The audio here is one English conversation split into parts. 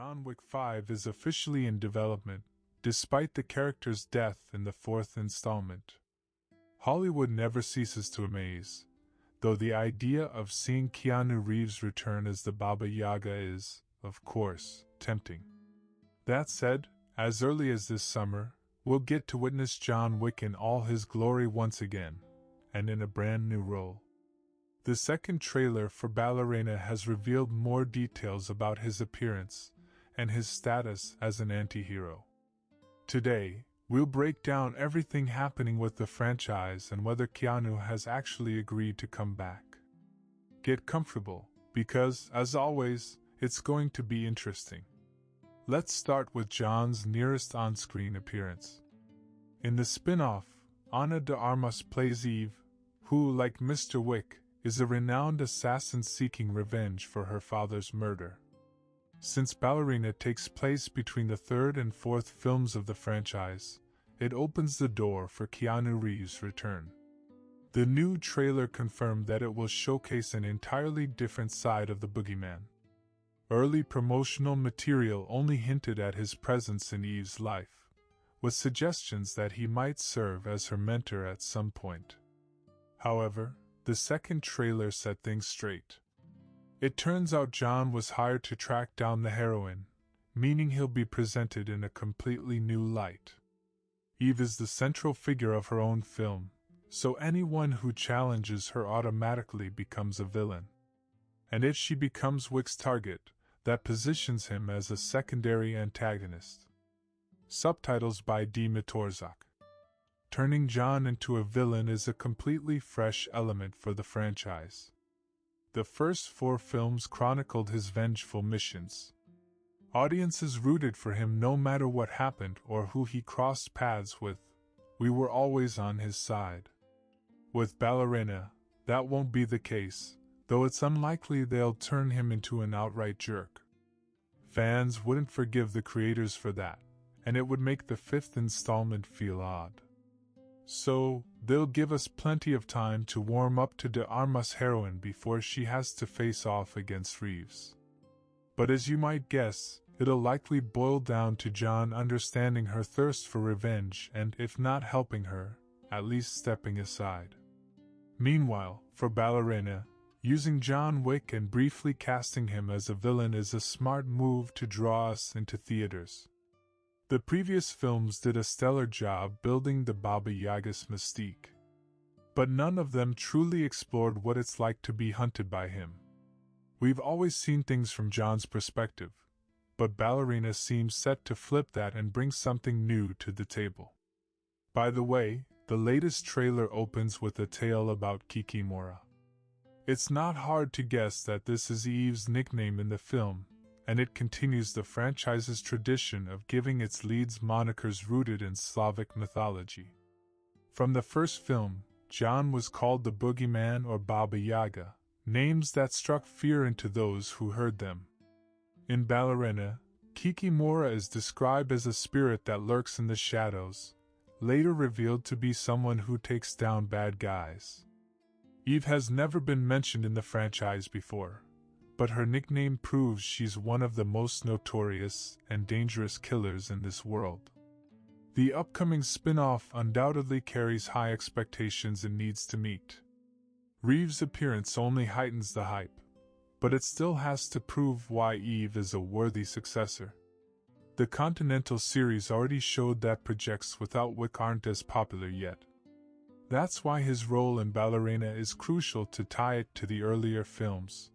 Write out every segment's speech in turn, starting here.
John Wick 5 is officially in development, despite the character's death in the fourth installment. Hollywood never ceases to amaze, though the idea of seeing Keanu Reeves return as the Baba Yaga is, of course, tempting. That said, as early as this summer, we'll get to witness John Wick in all his glory once again, and in a brand new role. The second trailer for Ballerina has revealed more details about his appearance and his status as an anti-hero. Today, we'll break down everything happening with the franchise and whether Keanu has actually agreed to come back. Get comfortable, because, as always, it's going to be interesting. Let's start with John's nearest on-screen appearance. In the spin-off, Ana de Armas plays Eve, who, like Mr. Wick, is a renowned assassin seeking revenge for her father's murder. Since Ballerina takes place between the third and fourth films of the franchise, it opens the door for Keanu Reeves' return. The new trailer confirmed that it will showcase an entirely different side of the boogeyman. Early promotional material only hinted at his presence in Eve's life, with suggestions that he might serve as her mentor at some point. However, the second trailer set things straight. It turns out John was hired to track down the heroine, meaning he'll be presented in a completely new light. Eve is the central figure of her own film, so anyone who challenges her automatically becomes a villain. And if she becomes Wick's target, that positions him as a secondary antagonist. Subtitles by D. Matorzak. Turning John into a villain is a completely fresh element for the franchise. The first 4 films chronicled his vengeful missions. Audiences rooted for him no matter what happened or who he crossed paths with. We were always on his side. With Ballerina, that won't be the case, though it's unlikely they'll turn him into an outright jerk. Fans wouldn't forgive the creators for that, and it would make the 5th installment feel odd. So, they'll give us plenty of time to warm up to de Armas' heroine before she has to face off against Reeves. But as you might guess, it'll likely boil down to John understanding her thirst for revenge and, if not helping her, at least stepping aside. Meanwhile, for Ballerina, using John Wick and briefly casting him as a villain is a smart move to draw us into theaters. The previous films did a stellar job building the Baba Yaga's mystique, but none of them truly explored what it's like to be hunted by him. We've always seen things from John's perspective, but Ballerina seems set to flip that and bring something new to the table. By the way, the latest trailer opens with a tale about Kikimora. It's not hard to guess that this is Eve's nickname in the film, and it continues the franchise's tradition of giving its leads monikers rooted in Slavic mythology. From the first film, John was called the Boogeyman or Baba Yaga, names that struck fear into those who heard them. In Ballerina, Kikimora is described as a spirit that lurks in the shadows, later revealed to be someone who takes down bad guys. Eve has never been mentioned in the franchise before, but her nickname proves she's one of the most notorious and dangerous killers in this world. The upcoming spin-off undoubtedly carries high expectations and needs to meet. Reeves' appearance only heightens the hype, but it still has to prove why Eve is a worthy successor. The Continental series already showed that projects without Wick aren't as popular yet. That's why his role in Ballerina is crucial to tie it to the earlier films.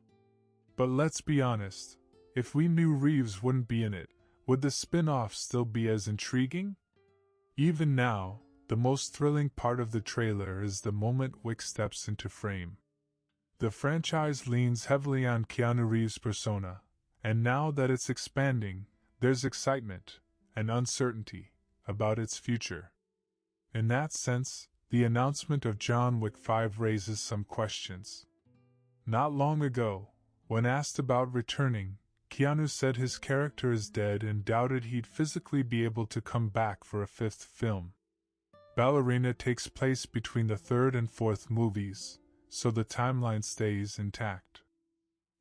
But let's be honest, if we knew Reeves wouldn't be in it, would the spin-off still be as intriguing? Even now, the most thrilling part of the trailer is the moment Wick steps into frame. The franchise leans heavily on Keanu Reeves' persona, and now that it's expanding, there's excitement and uncertainty about its future. In that sense, the announcement of John Wick 5 raises some questions. Not long ago, when asked about returning, Keanu said his character is dead and doubted he'd physically be able to come back for a 5th film. Ballerina takes place between the 3rd and 4th movies, so the timeline stays intact.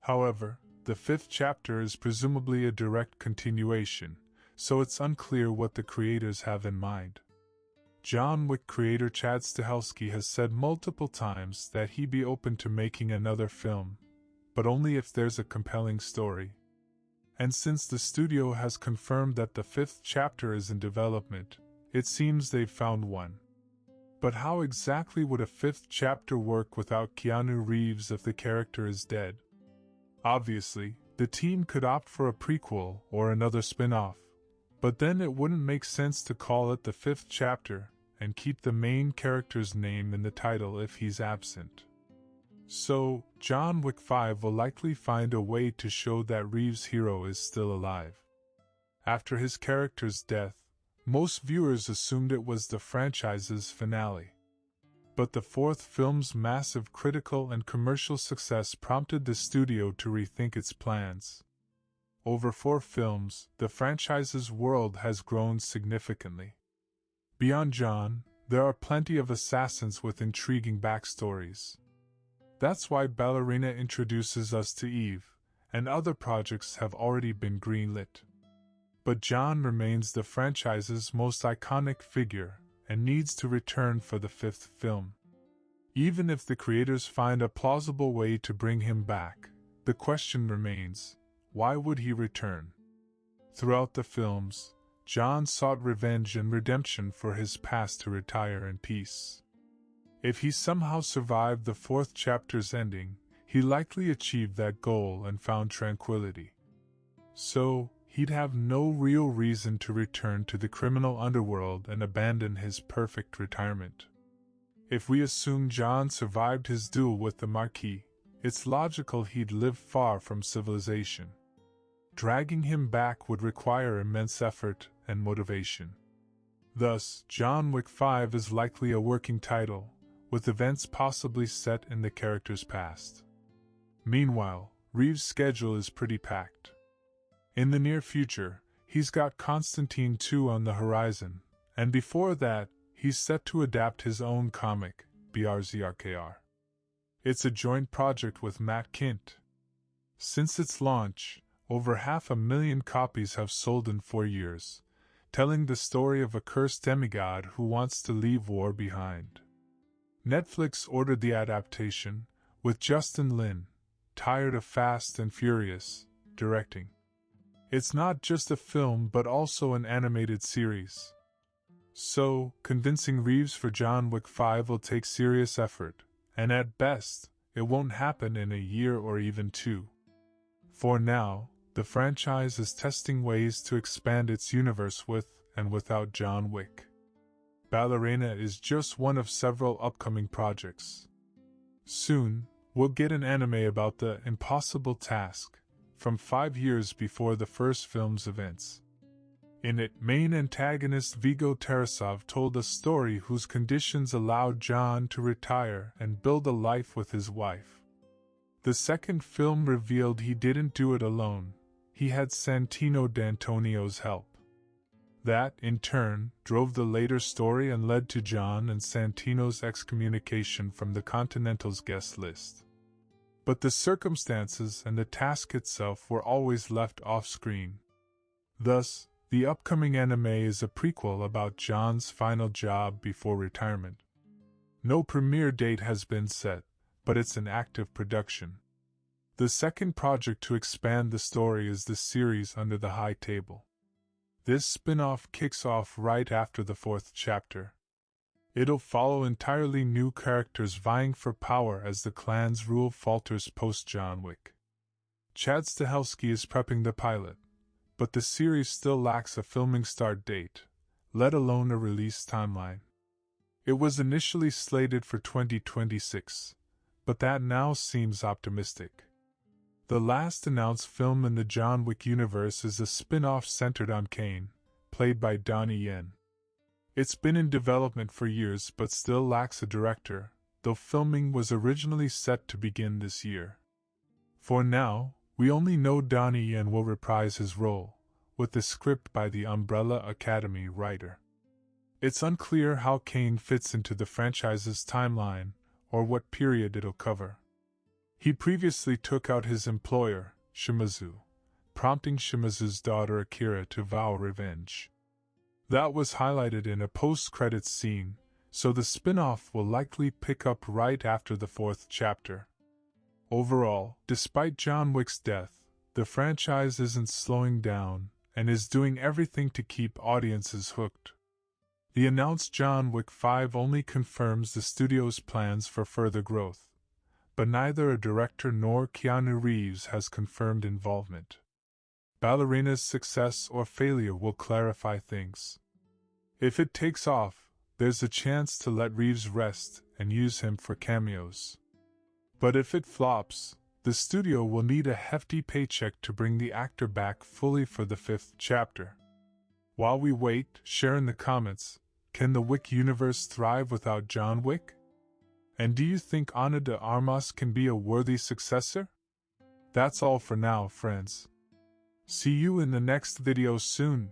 However, the fifth chapter is presumably a direct continuation, so it's unclear what the creators have in mind. John Wick creator Chad Stahelski has said multiple times that he'd be open to making another film, but only if there's a compelling story. And since the studio has confirmed that the fifth chapter is in development, it seems they've found one. But how exactly would a fifth chapter work without Keanu Reeves if the character is dead? Obviously, the team could opt for a prequel or another spin-off, but then it wouldn't make sense to call it the fifth chapter and keep the main character's name in the title if he's absent. So, John Wick 5 will likely find a way to show that Reeves' hero is still alive. After his character's death, most viewers assumed it was the franchise's finale. But the fourth film's massive critical and commercial success prompted the studio to rethink its plans. Over 4 films, the franchise's world has grown significantly. Beyond John, there are plenty of assassins with intriguing backstories. That's why Ballerina introduces us to Eve, and other projects have already been greenlit. But John remains the franchise's most iconic figure and needs to return for the fifth film. Even if the creators find a plausible way to bring him back, the question remains, why would he return? Throughout the films, John sought revenge and redemption for his past to retire in peace. If he somehow survived the fourth chapter's ending, he likely achieved that goal and found tranquility. So, he'd have no real reason to return to the criminal underworld and abandon his perfect retirement. If we assume John survived his duel with the Marquis, it's logical he'd live far from civilization. Dragging him back would require immense effort and motivation. Thus, John Wick 5 is likely a working title, with events possibly set in the character's past. Meanwhile, Reeves' schedule is pretty packed. In the near future, he's got Constantine 2 on the horizon, and before that, he's set to adapt his own comic, BRZRKR. It's a joint project with Matt Kindt. Since its launch, over 500,000 copies have sold in 4 years, telling the story of a cursed demigod who wants to leave war behind. Netflix ordered the adaptation, with Justin Lin, tired of Fast and Furious, directing. It's not just a film but also an animated series. So, convincing Reeves for John Wick 5 will take serious effort, and at best, it won't happen in a year or even 2. For now, the franchise is testing ways to expand its universe with and without John Wick. Ballerina is just one of several upcoming projects. Soon, we'll get an anime about the impossible task, from 5 years before the first film's events. In it, main antagonist Viggo Tarasov told a story whose conditions allowed John to retire and build a life with his wife. The second film revealed he didn't do it alone, he had Santino D'Antonio's help. That, in turn, drove the later story and led to John and Santino's excommunication from the Continental's guest list. But the circumstances and the task itself were always left off-screen. Thus, the upcoming anime is a prequel about John's final job before retirement. No premiere date has been set, but it's in active production. The second project to expand the story is the series Under the High Table. This spin-off kicks off right after the fourth chapter. It'll follow entirely new characters vying for power as the clan's rule falters post-John Wick. Chad Stahelski is prepping the pilot, but the series still lacks a filming start date, let alone a release timeline. It was initially slated for 2026, but that now seems optimistic. The last announced film in the John Wick universe is a spin-off centered on Kane, played by Donnie Yen. It's been in development for years but still lacks a director, though filming was originally set to begin this year. For now, we only know Donnie Yen will reprise his role, with the script by the Umbrella Academy writer. It's unclear how Kane fits into the franchise's timeline, or what period it'll cover. He previously took out his employer, Shimazu, prompting Shimazu's daughter Akira to vow revenge. That was highlighted in a post-credits scene, so the spin-off will likely pick up right after the 4th chapter. Overall, despite John Wick's death, the franchise isn't slowing down and is doing everything to keep audiences hooked. The announced John Wick 5 only confirms the studio's plans for further growth, but neither a director nor Keanu Reeves has confirmed involvement. Ballerina's success or failure will clarify things. If it takes off, there's a chance to let Reeves rest and use him for cameos. But if it flops, the studio will need a hefty paycheck to bring the actor back fully for the 5th chapter. While we wait, share in the comments, can the Wick universe thrive without John Wick? And do you think Ana de Armas can be a worthy successor? That's all for now, friends. See you in the next video soon.